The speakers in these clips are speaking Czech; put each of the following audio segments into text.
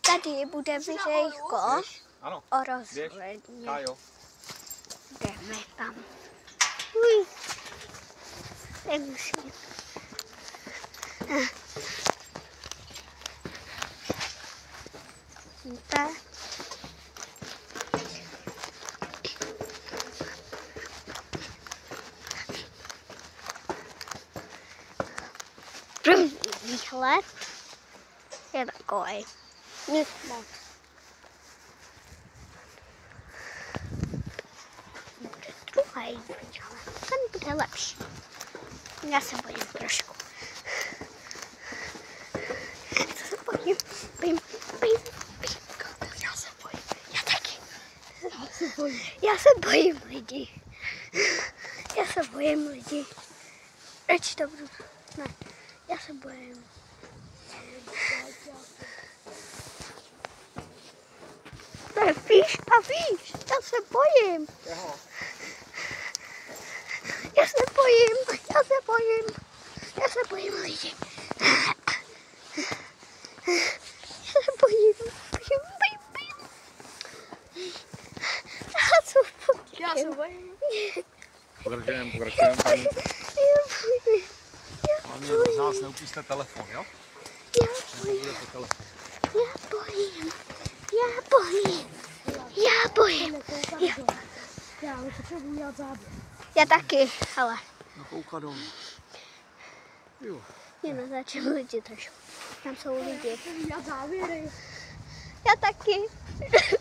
Tady bude videjko o rozhledně. Jdeme tam. Uj. Nemusím. Tak. První výhled je takový. Nic moc. Bude druhý výhled. Ten bude lepší. Já se bojím trošku. Já se bojím. Já se bojím. Já taky. Já se bojím lidí. Já se bojím lidí. Radši to budu. Ne. Já se bojím. Ne, víš, já se bojím. Já se bojím lidí. Já se bojím. Já se bojím. Pokračujeme. Hlavně z nás neupusťte telefon, jo? Já bojím. Já potřebuji dělat záběr. Já taky, ale. No kouka dolů. Jo. Jen začnu lidi trošku. Tam jsou lidi. Já záběry. Já taky. Já se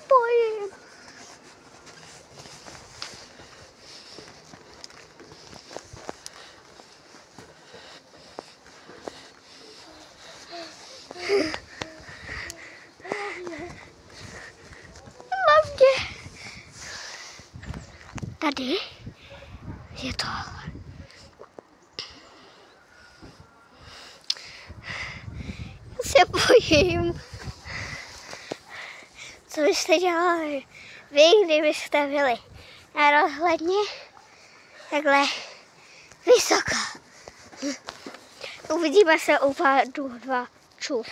bojím. Tady je to. Já se bojím. Co byste dělali vy, kdybyste byli na rozhledně takhle vysoko? Uvidíme se u pár 2 čus.